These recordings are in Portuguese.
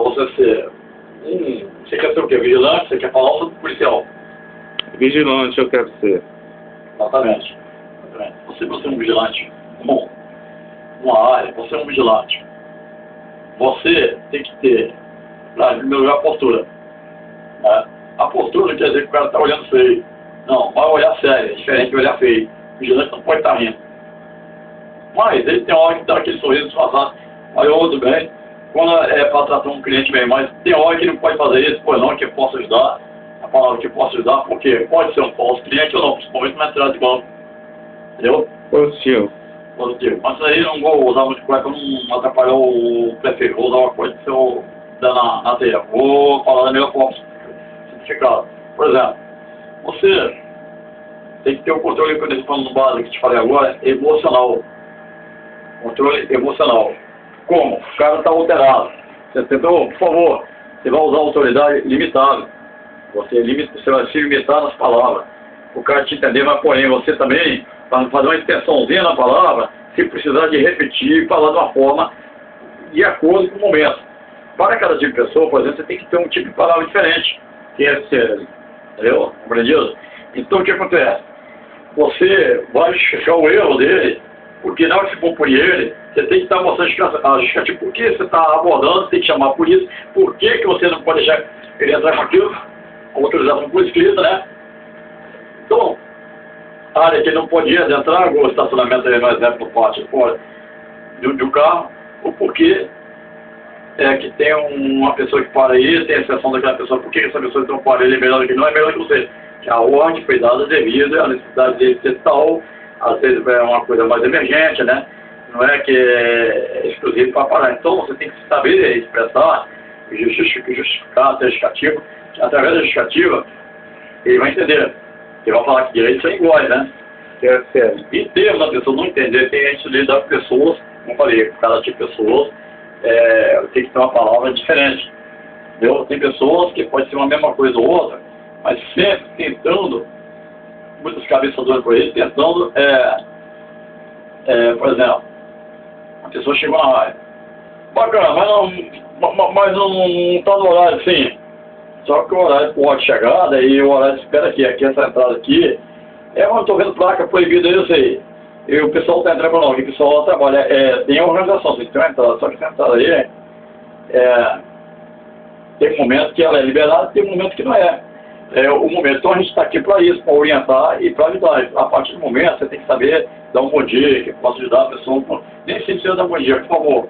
para você ser você quer ser o quê? Vigilante? Você quer falar ou policial? Vigilante eu quero ser. Exatamente. Você é um vigilante bom, uma área, você é um vigilante. Você tem que ter, em primeiro lugar, a postura. Né? A postura não quer dizer que o cara está olhando feio. Não, vai olhar sério, é diferente de olhar feio. O vigilante não pode estar rindo. Mas ele tem hora que dá aquele sorriso disfarçado. Aí, tudo bem. Quando é para tratar um cliente bem, mas tem hora que não pode fazer isso, pois não, que eu posso ajudar. A palavra que eu posso ajudar, porque pode ser um falso cliente ou não, principalmente na entrada de banco. Entendeu? Positivo. Positivo. Mas aí não vou usar muito coisa para não atrapalhar o prefeito. Vou usar uma coisa que eu der na teia. Vou falar da melhor forma simplificada. Por exemplo, você tem que ter o controle, quando eles falam no básico que te falei agora, emocional. Controle emocional. Como? O cara está alterado. Você tentou, por favor, você vai usar autoridade limitada. Você vai se limitar nas palavras. O cara te entender, mas porém você também vai fazer uma extensãozinha na palavra, se precisar de repetir, falar de uma forma de acordo com o momento. Para cada tipo de pessoa, por exemplo, você tem que ter um tipo de palavra diferente. Que é ser, entendeu? Compreendido? Então o que acontece? Você vai justificar o erro dele, porque na hora que você compõe ele, você tem que estar mostrando a justificativa por que você está abordando, você tem que chamar a polícia, por que você não pode deixar ele entrar com aquilo, a autorização por escrita, né? Então, a área que ele não podia entrar, o estacionamento aí, no exemplo, no pátio fora de um carro, o porquê é que tem uma pessoa que para aí, tem a exceção daquela pessoa, por que essa pessoa que não para ele é melhor do que não é melhor que você? Que a ordem foi dada devido à necessidade dele ser tal, às vezes é uma coisa mais emergente, né? Não é que é exclusivo para parar. Então você tem que saber expressar, justificar, ter justificativa. Através da justificativa, ele vai entender. Ele vai falar que direitos são iguais, né? É sério. Em termos da pessoa não entender, tem a gente lidar com pessoas, como eu falei, cada tipo de pessoas tem que ter uma palavra diferente. Entendeu? Tem pessoas que pode ser uma mesma coisa ou outra, mas sempre tentando, muitas cabeças duras por ele, tentando, por exemplo, a pessoa chegou na área. Bacana, mas não está no horário assim. Só que o horário pode chegar, daí o horário espera aqui essa entrada aqui. Eu não estou vendo placa proibida, eu sei. E o pessoal está entrando não, o pessoal trabalha, tem organização, tem uma entrada, só que essa entrada aí, tem um momento que ela é liberada, tem um momento que não é. O momento, então a gente está aqui para isso, para orientar e para ajudar. A partir do momento, você tem que saber dar um bom dia, que possa ajudar a pessoa. Nem sempre precisa dar um bom dia, por favor.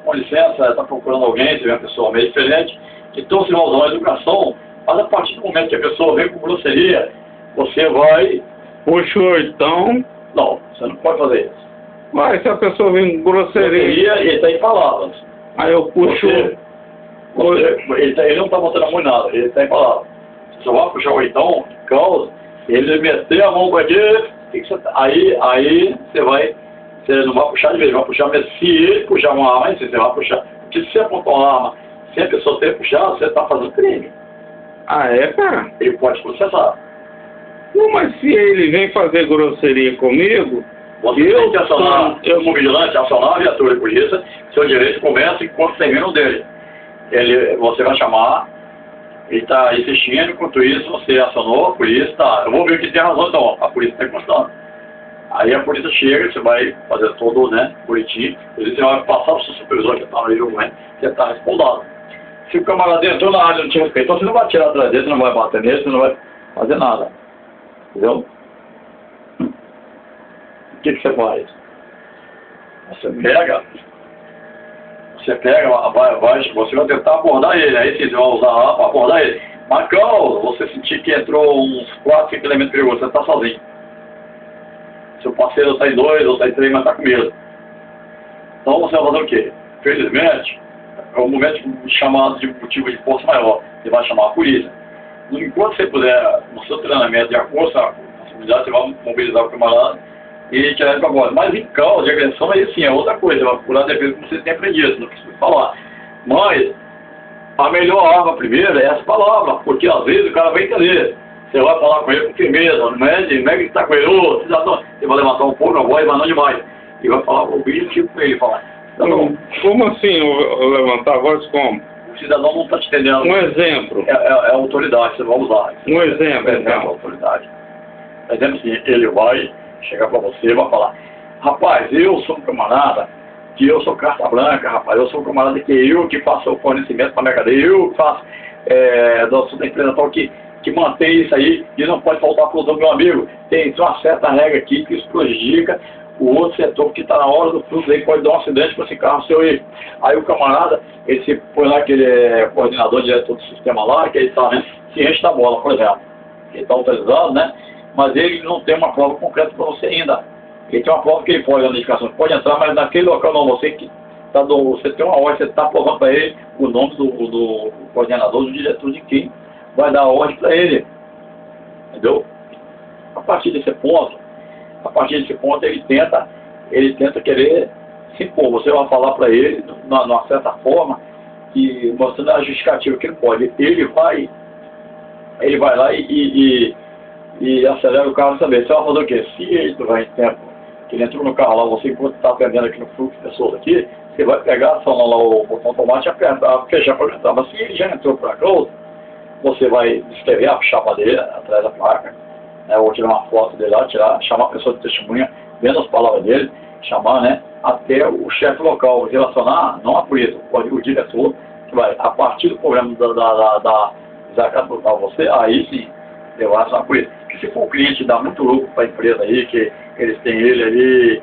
Com licença, está procurando alguém, se vê uma pessoa meio diferente. Então você vai usar uma educação, mas a partir do momento que a pessoa vem com grosseria, você vai... Puxa o oitão. Não, você não pode fazer isso. Mas se a pessoa vem com grosseria... Ele está em palavras. Aí eu puxo... Ele não está botando a mão em nada, ele está em palavras. Você só vai puxar o oitão, causa, ele meter a mão para aqui, aí você vai... Você não vai puxar de vez, vai puxar, mas se ele puxar uma arma, você vai puxar. Porque se você apontar uma arma, se a pessoa ter puxado, você está fazendo crime. Ah, é, cara? Ele pode processar. Não, mas se ele vem fazer grosseria comigo... Você tem que acionar, como vigilante, acionar a viatura de polícia, seu direito começa enquanto termina o dele. Você vai chamar, ele está insistindo, enquanto isso você acionou a polícia, tá, eu vou ver que tem razão então, a polícia está encostando. Aí a polícia chega, você vai fazer todo, né, boletim, você vai passar para o seu supervisor que está no nível, né, que está respondendo. Se o camarada entrou na área e não te respeitou, você não vai tirar atrás dele, você não vai bater nele, você não vai fazer nada. Entendeu? O que você faz? Você você vai tentar abordar ele, aí você vai usar lá para abordar ele. Mas calma, você sentir que entrou uns 4, 5 elementos perigosos, você está sozinho. Seu parceiro está em 2 ou está em 3, mas está com medo. Então você vai fazer o quê? Felizmente, é um momento chamado de motivo de força maior. Você vai chamar a polícia. Enquanto você puder, no seu treinamento de acordo com a possibilidade, você vai mobilizar o camarada e tirar ele para fora. Mas em causa de agressão, aí sim, é outra coisa. Você vai procurar a defesa como você tem aprendido, não precisa falar. Mas a melhor arma primeiro é essa palavra, porque às vezes o cara vai entender. Você vai falar com ele com firmeza, não é gritar com ele, ô, cidadão. Você vai levantar um pouco a voz, mas não demais. E vai falar com o bicho, tipo com ele, falar. Tá bom. Como assim eu levantar a voz como? o cidadão não está te entendendo. Um exemplo. É a autoridade, você vai usar. Um exemplo, É a autoridade. Por exemplo, assim, ele vai chegar para você e vai falar: rapaz, eu sou um camarada, que eu sou carta branca, rapaz, eu sou um camarada que eu que faço o fornecimento para a mercadoria, eu que faço da empresa tal que mantém isso aí e não pode faltar para o meu amigo. Tem uma certa regra aqui que isso prejudica o outro setor que está na hora do fluxo, aí pode dar um acidente com esse carro seu aí. Aí o camarada, ele se põe lá que ele é coordenador, diretor do sistema lá, que ele está, né, se enche da bola, por exemplo. Ele está autorizado, né, mas ele não tem uma prova concreta para você ainda. Ele tem uma prova que ele pode, a notificação pode entrar, mas naquele local não, você tem uma ordem, você está provando para ele o nome do coordenador, do diretor de quem vai dar a ordem para ele. Entendeu? A partir desse ponto, ele tenta querer se impor. Você vai falar para ele, de uma certa forma, que mostrando a justificativa que ele pode. Ele vai lá e acelera o carro também. Você vai fazer o quê? Se ele vai em tempo, que ele entrou no carro lá, você enquanto está aprendendo aqui no fluxo de pessoas aqui, você vai pegar, acionar lá o botão automático e apertar, fechar para entrar. Mas se ele já entrou para cá, você vai descrever a chapa dele atrás da placa, né, ou tirar uma foto dele lá, chamar a pessoa de testemunha, vendo as palavras dele, chamar, né, até o chefe local, relacionar, não a polícia, o diretor, que vai, a partir do problema da desacato local, você, aí sim, levar a polícia. Porque se for um cliente dá muito lucro para a empresa aí, que eles têm ele ali,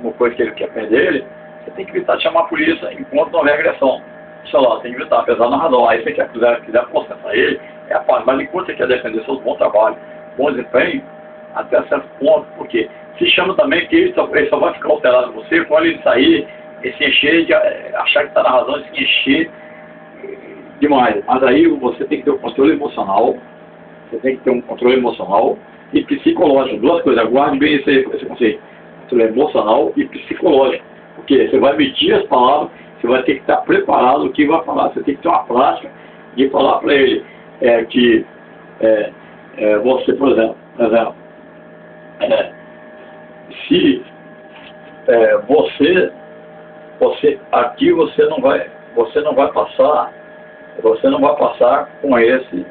uma coisa que ele quer perder ele, você tem que evitar de chamar a polícia enquanto não houver agressão. Sei lá, tem que evitar, apesar da razão. Aí você quiser processar ele, é a parte. Mas enquanto você quer defender seus bons trabalhos, bom desempenho, até certo ponto, porque se chama também que ele só vai ficar alterado com você, quando ele sair e se encher, de achar que está na razão e se encher demais. Mas aí você tem que ter um controle emocional, e psicológico, duas coisas, guarde bem esse conceito, controle emocional e psicológico, porque você vai medir as palavras, você vai ter que estar preparado o que vai falar, você tem que ter uma prática de falar para ele que você, por exemplo, se você aqui você não vai passar com esse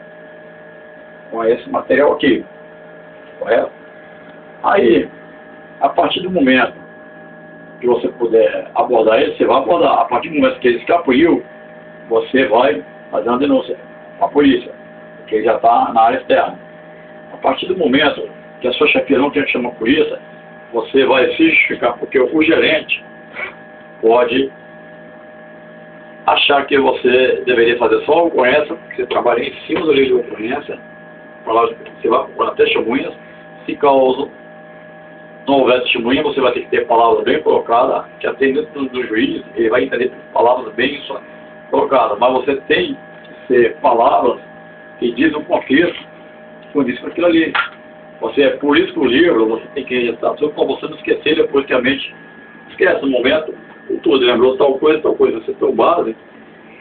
material aqui, correto? Aí, a partir do momento que você puder abordar ele, você vai abordar. A partir do momento que ele escapuliu, você vai fazer uma denúncia à polícia, porque ele já está na área externa. A partir do momento que a sua chefia não quer chamar a polícia, você vai se justificar, porque o gerente pode achar que você deveria fazer só a ocorrência, porque você trabalha em cima da lei de ocorrência, você vai procurar testemunhas, se caso não houver testemunha, você vai ter que ter palavras bem colocadas, que atendendo do juiz, ele vai entender palavras bem colocadas, mas você tem que ser palavras que dizem o contexto, que condiz com aquilo ali. Por isso que o livro, você tem que registrar tudo para você não esquecer depois que a mente esquece no momento, tudo, lembrou tal coisa, você tem base,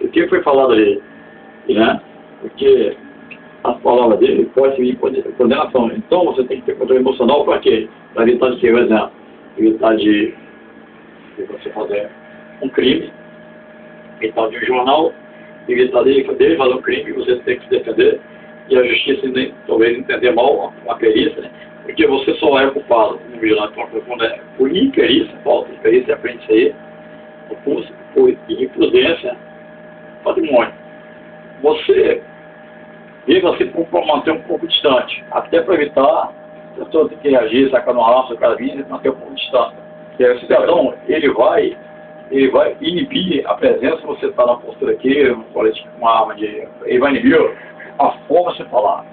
o que foi falado ali, né? Porque as palavras dele podem vir condenação. Então você tem que ter controle emocional para quê? Para evitar de que, por exemplo, evitar de você fazer um crime, evitar de um jornal, evitar dele fazer um crime, você tem que se defender, e a justiça talvez entender mal a perícia, né? Porque você só é culpado como vigilante por imperícia, falta de perícia, aprende isso aí, por imprudência, patrimônio. Você deva se manter um pouco distante, até para evitar a pessoa ter que reagir, sacar no laço, o cara vir, manter um pouco distante. E aí o cidadão, ele vai inibir a presença, você está na postura aqui, um colete com uma arma ele vai inibir a forma de você falar.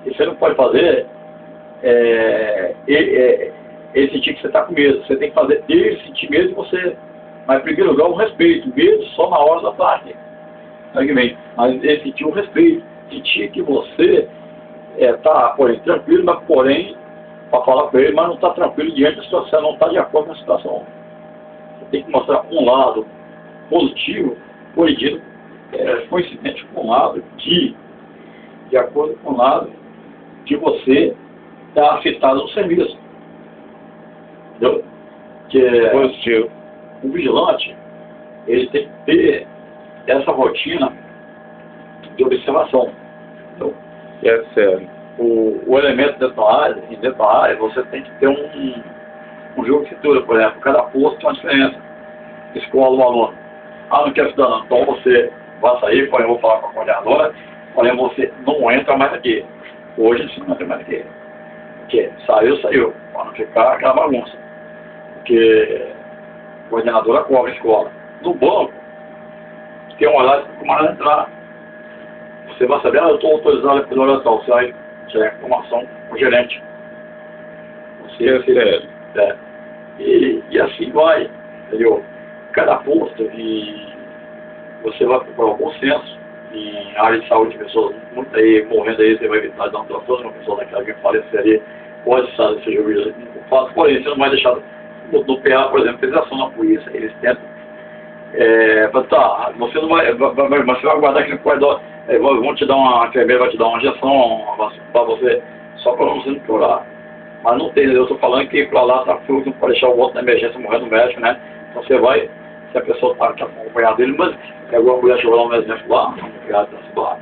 E você não pode fazer ele sentir que você está com medo. Você tem que fazer ele sentir medo de você. Mas, em primeiro lugar, o respeito. Medo só na hora da prática. Mas ele sentir o respeito. Sentir que você está, porém, tranquilo, mas, porém, para falar com ele, mas não está tranquilo diante da situação, não está de acordo com a situação. Você tem que mostrar um lado positivo, corrigido, coincidente com um lado de acordo com o lado que você está afetado no serviço. Entendeu? Que positivo. O vigilante, ele tem que ter essa rotina de observação. Então, QSL. o elemento dentro da área, você tem que ter um jogo de cintura, por exemplo. Cada posto tem uma diferença. Escola o aluno. Ah, não quero estudar não. Então você vai sair, porém eu vou falar com a coordenadora, porém você não entra mais aqui. Hoje você não entra mais aqui. Porque saiu. Para não ficar aquela bagunça. Porque a coordenadora cobra a escola. No banco, tem um horário para o camarada entrar. Você vai saber, eu estou autorizado pela hora tal. Você vai tirar informação com o gerente. E assim vai, entendeu? Cada posto, e você vai procurar um bom senso em área de saúde de pessoas muito aí morrendo aí, você vai evitar dar um transtorno, uma pessoa daquela que falecer ali, pode seja o fato, porém, você não vai deixar no PA, por exemplo, fez ação na polícia, eles tentam, tá, você não vai, mas você vai guardar aqui no corredor, vão te dar uma enfermeira, vai te dar uma injeção para você, só para você não piorar. Mas não tem, eu estou falando que para lá tá fluxo, não pode deixar o outro na emergência morrendo no médico, né? Então você vai, se a pessoa está acompanhada dele, mas pegou a mulher, chegou lá um exemplo lá, lá,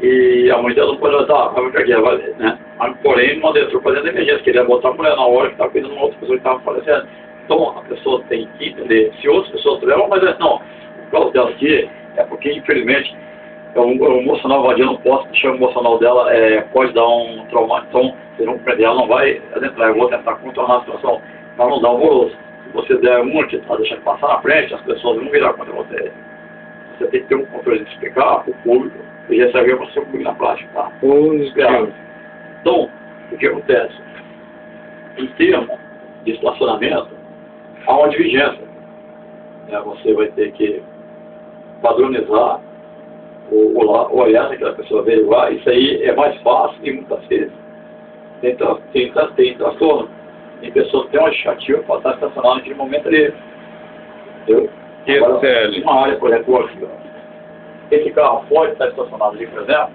e a mãe dela não pode vai ficar aqui, vai, né? Mas porém, não entrou para dentro da emergência, queria botar a mulher na hora que estava cuidando de uma outra pessoa que estava falecendo. Então a pessoa tem que entender, se outras pessoas tiveram, mas não, o caso dela aqui é porque infelizmente o emocional vadia não posso deixar o emocional dela, pode dar um trauma, então vocês vão prender ela, não vai adentrar, eu vou tentar contornar a situação, mas não dá alvoroço. Se você der uma que está deixando passar na frente, as pessoas vão virar contra você. Você tem que ter um controle de explicar para o público e receber para o seu público na prática, tá? Então, o que acontece? Em termos de estacionamento, há uma divergência. Você vai ter que padronizar o olhar daquela pessoa averiguar, isso aí é mais fácil e muitas vezes tem transtorno. Tem pessoas que têm uma justificativa para estar estacionado naquele momento ali. Entendeu? Agora, uma área, por exemplo, esse carro pode estar estacionado ali, por exemplo.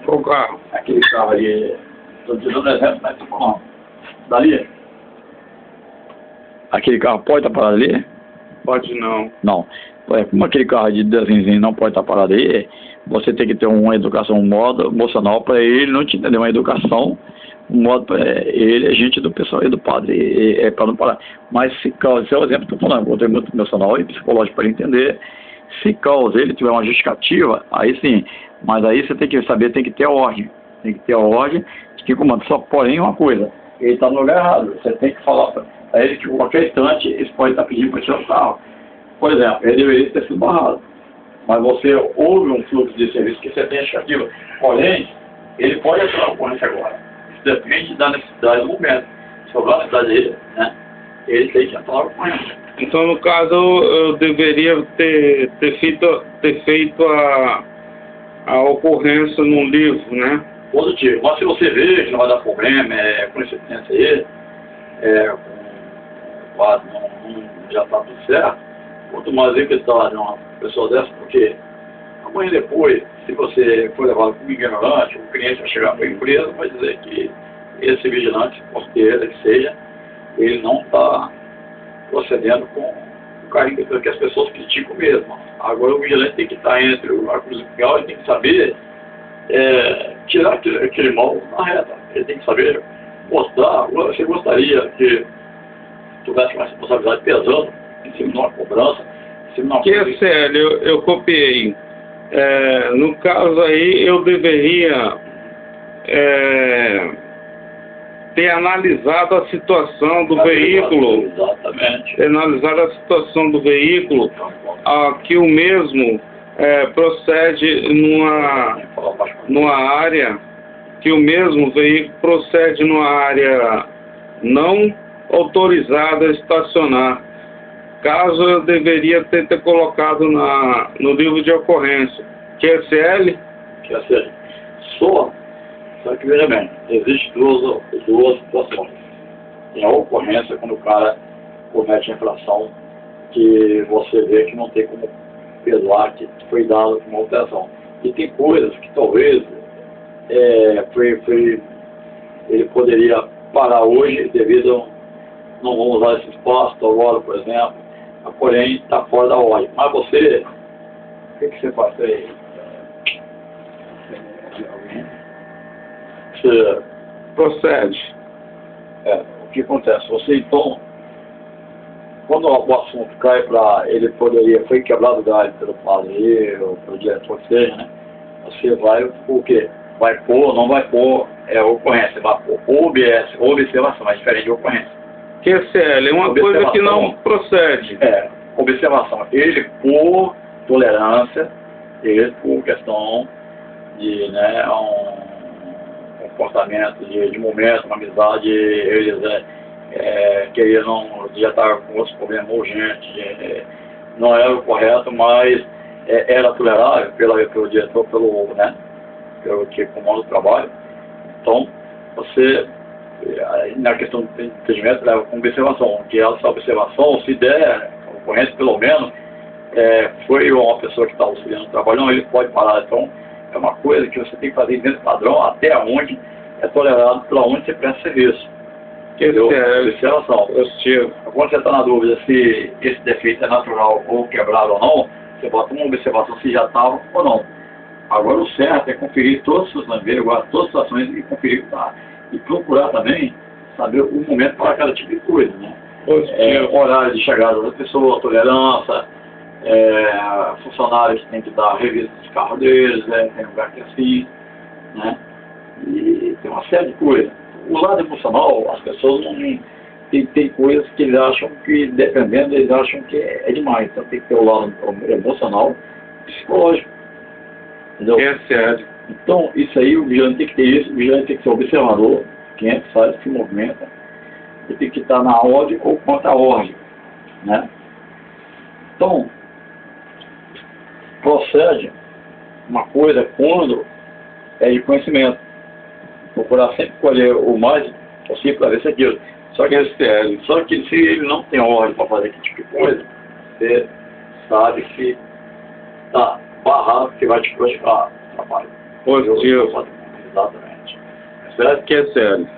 Qual carro? Aquele carro ali, estou dizendo um exemplo, mas estou falando. Dali. Aquele carro pode estar parado ali? Pode não. Não. Como aquele carro de desenho não pode estar parado aí, você tem que ter uma educação, um modo emocional para ele não te entender, uma educação, um modo para ele, a gente do pessoal e do padre, para não parar. Mas se causa, esse é o exemplo que eu estou falando, eu tenho muito emocional e psicológico para ele entender. Se causa ele tiver uma justificativa, aí sim, mas aí você tem que saber, tem que ter a ordem. Tem que ter a ordem de que comanda. Só porém uma coisa, ele está no lugar errado. Você tem que falar para ele que qualquer instante eles podem estar pedindo para tirar o carro. Por exemplo, ele deveria ter sido barrado. Mas você houve um fluxo de serviço que você tem a justificativa. Porém, ele pode entrar na ocorrência agora. Isso depende da necessidade do momento. Se houver a necessidade dele, né? Ele tem que entrar na ocorrência. Então, no caso, eu deveria ter feito a ocorrência num livro, né? Positivo. Mas se você vê que não vai dar problema, com insistência aí, quase já está tudo certo, quanto mais evitar de uma pessoa dessa, porque amanhã depois, se você for levado como ignorante, o cliente vai chegar para a empresa e vai dizer que esse vigilante, com certeza que seja, ele não está procedendo com o carinho que as pessoas criticam mesmo. Agora o vigilante tem que estar entre o arco musical e tem que saber tirar aquele mal na reta. Ele tem que saber mostrar. Você gostaria que tivesse uma responsabilidade pesando em cima de uma cobrança, em cima de uma QSL, eu copiei. No caso aí, eu deveria ter analisado a situação do veículo. Exatamente. Ter analisado a situação do veículo, que o mesmo procede numa área, que o mesmo veículo procede numa área não autorizada a estacionar. Caso eu deveria ter colocado no livro de ocorrência. QSL? QSL. Só que veja bem, existem duas situações. Tem a ocorrência quando o cara comete a infração que você vê que não tem como perdoar, que foi dado como alteração. E tem coisas que talvez ele poderia parar hoje devido não vão usar esse espaço agora, por exemplo, porém está fora da ordem. Mas você, o que você faz aí? alguém. Você, Procede. o que acontece? Você então, quando o assunto cai para ele poderia, foi quebrado o galho pelo padre ou pelo diretor que seja, né? Você vai, o quê? Vai pôr, não vai pôr, ocorrência, vai pôr observação, é diferente de ocorrência. QCL é uma coisa que não procede. Observação. Ele por tolerância, ele por questão de, né, um comportamento de momento, uma amizade, eles que ele não já estava com outros problemas urgentes, não era o correto, mas era tolerável pelo diretor, pelo que comanda o trabalho. Então, você, na questão do entendimento, leva com observação, que essa observação, se der ocorrência, pelo menos, foi uma pessoa que está auxiliando o trabalho, não, ele pode parar. Então, é uma coisa que você tem que fazer dentro do padrão, até onde é tolerado, pela onde você presta serviço. Observação. Quando você está na dúvida se esse defeito é natural ou quebrado ou não, você bota uma observação se já estava ou não. Agora o certo é conferir todas as situações, averiguar todas as situações e conferir, e procurar também saber o momento para cada tipo de coisa, né? Horário de chegada da pessoa, tolerância, funcionários que tem que dar revista dos carros deles, tem lugar que é assim, né? E tem uma série de coisas. O lado emocional, as pessoas não tem coisas que eles acham que, dependendo, eles acham que é demais. Então tem que ter o lado emocional, psicológico. Entendeu? Então, isso aí, o vigilante tem que ter isso, o vigilante tem que ser observador, quem é que faz, que movimenta, ele tem que estar na ordem ou contra a ordem, né? Então, procede uma coisa quando é de conhecimento. Procurar sempre colher o mais possível para ver se é aquilo. Só que se ele não tem ordem para fazer aquele tipo de coisa, você sabe que está barrado, que vai te prejudicar o trabalho. Positivo. Exatamente. Certo que é sério.